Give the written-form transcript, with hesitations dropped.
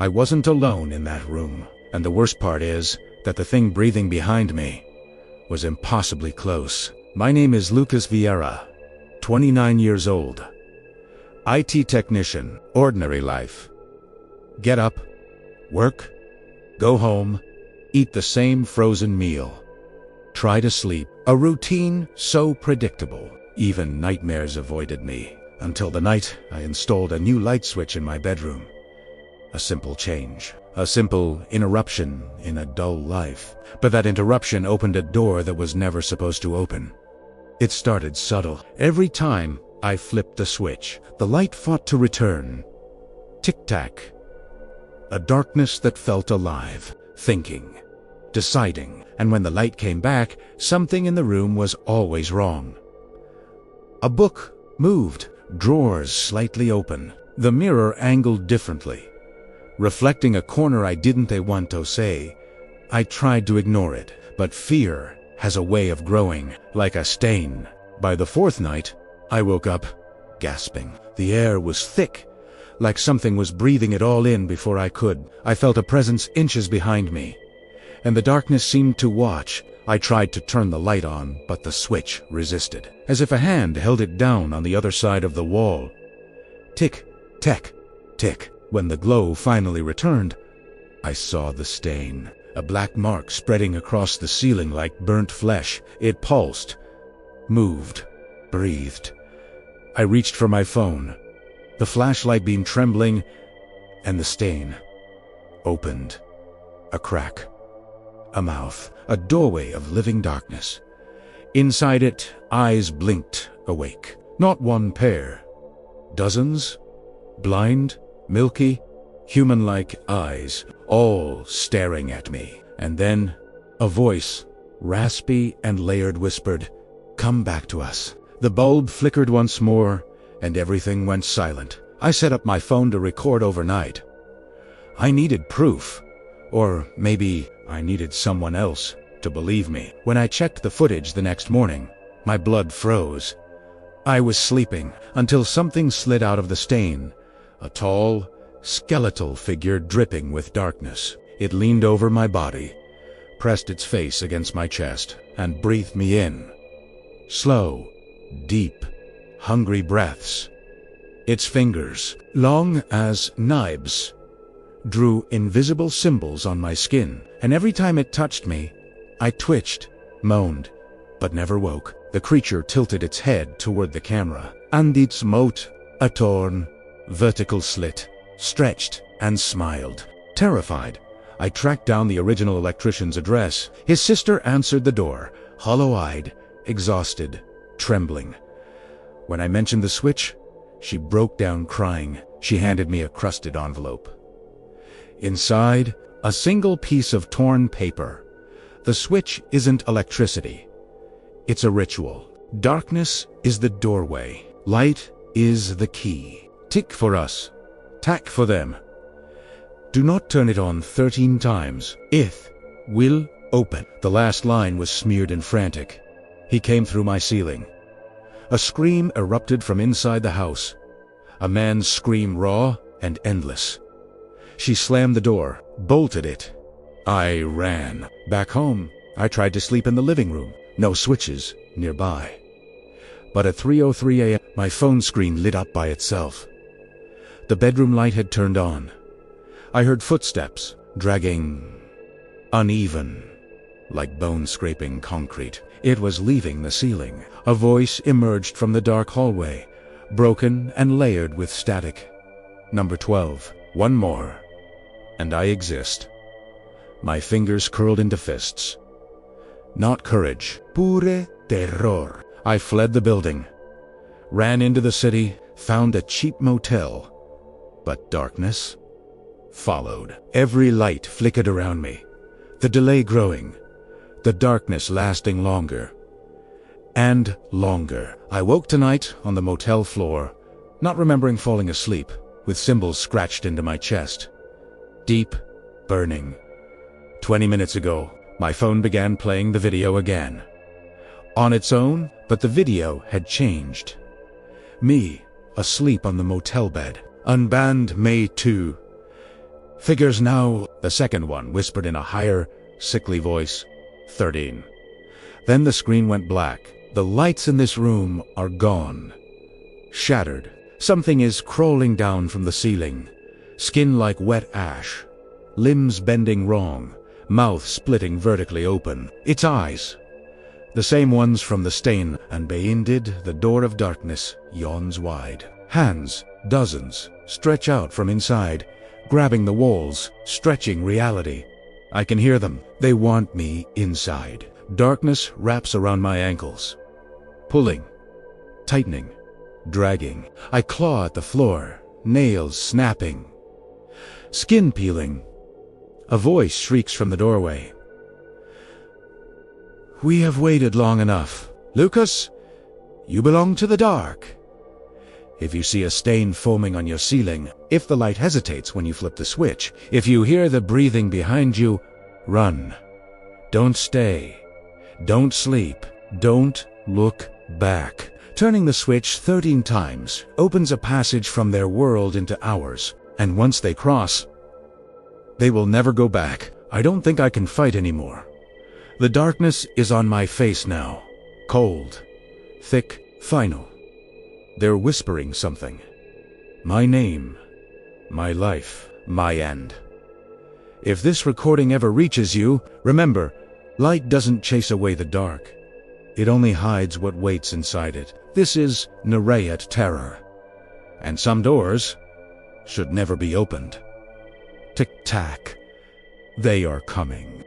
I wasn't alone in that room, and the worst part is that the thing breathing behind me was impossibly close. My name is Lucas Vieira, 29 years old. IT technician, ordinary life. Get up, work, go home, eat the same frozen meal. Try to sleep, a routine so predictable. Even nightmares avoided me, until the night I installed a new light switch in my bedroom. A simple change, a simple interruption in a dull life. But that interruption opened a door that was never supposed to open. It started subtle. Every time I flipped the switch, the light fought to return. Tic-tac. A darkness that felt alive, thinking, deciding. And when the light came back, something in the room was always wrong. A book moved, drawers slightly open, the mirror angled differently, reflecting a corner I didn't want to say. I tried to ignore it, but fear has a way of growing, like a stain. By the fourth night, I woke up, gasping. The air was thick, like something was breathing it all in before I could. I felt a presence inches behind me, and the darkness seemed to watch. I tried to turn the light on, but the switch resisted, as if a hand held it down on the other side of the wall. Tick, tack, tick. When the glow finally returned, I saw the stain, a black mark spreading across the ceiling like burnt flesh. It pulsed, moved, breathed. I reached for my phone, the flashlight beam trembling, and the stain opened. A crack, a mouth, a doorway of living darkness. Inside it, eyes blinked awake. Not one pair, dozens, blind, milky, human-like eyes, all staring at me. And then a voice, raspy and layered, whispered, "Come back to us." The bulb flickered once more, and everything went silent. I set up my phone to record overnight. I needed proof, or maybe I needed someone else to believe me. When I checked the footage the next morning, my blood froze. I was sleeping until something slid out of the stain, a tall, skeletal figure dripping with darkness. It leaned over my body, pressed its face against my chest, and breathed me in. Slow, deep, hungry breaths. Its fingers, long as knives, drew invisible symbols on my skin, and every time it touched me, I twitched, moaned, but never woke. The creature tilted its head toward the camera, and its mouth, a torn, vertical slit, stretched and smiled. Terrified, I tracked down the original electrician's address. His sister answered the door, hollow-eyed, exhausted, trembling. When I mentioned the switch, she broke down crying. She handed me a crusted envelope. Inside, a single piece of torn paper. The switch isn't electricity. It's a ritual. Darkness is the doorway. Light is the key. Tick for us, tack for them. Do not turn it on 13 times. It will open. The last line was smeared and frantic. He came through my ceiling. A scream erupted from inside the house. A man's scream, raw and endless. She slammed the door, bolted it. I ran. Back home, I tried to sleep in the living room. No switches nearby. But at 3:03 a.m., my phone screen lit up by itself. The bedroom light had turned on. I heard footsteps, dragging, uneven, like bone scraping concrete. It was leaving the ceiling. A voice emerged from the dark hallway, broken and layered with static. Number 12. One more, and I exist. My fingers curled into fists. Not courage, pure terror. I fled the building, ran into the city, found a cheap motel. But darkness followed. Every light flickered around me, the delay growing, the darkness lasting longer and longer. I woke tonight on the motel floor, not remembering falling asleep, with symbols scratched into my chest. Deep, burning. 20 minutes ago, my phone began playing the video again. On its own, but the video had changed. Me, asleep on the motel bed. Unbanned May 2. Figures now, the second one whispered in a higher, sickly voice. 13. Then the screen went black. The lights in this room are gone. Shattered. Something is crawling down from the ceiling. Skin like wet ash. Limbs bending wrong. Mouth splitting vertically open. Its eyes. The same ones from the stain, and behind it, the door of darkness yawns wide. Hands, dozens, stretch out from inside, grabbing the walls, stretching reality. I can hear them. They want me inside. Darkness wraps around my ankles. Pulling, tightening, dragging. I claw at the floor, nails snapping. Skin peeling. A voice shrieks from the doorway. We have waited long enough. Lucas, you belong to the dark. If you see a stain foaming on your ceiling, if the light hesitates when you flip the switch, if you hear the breathing behind you, run. Don't stay. Don't sleep. Don't look back. Turning the switch 13 times opens a passage from their world into ours, and once they cross, they will never go back. I don't think I can fight anymore. The darkness is on my face now. Cold. Thick. Final. They're whispering something. My name. My life. My end. If this recording ever reaches you, remember, light doesn't chase away the dark. It only hides what waits inside it. This is Narrated terror. And some doors should never be opened. Tick-tack. They are coming.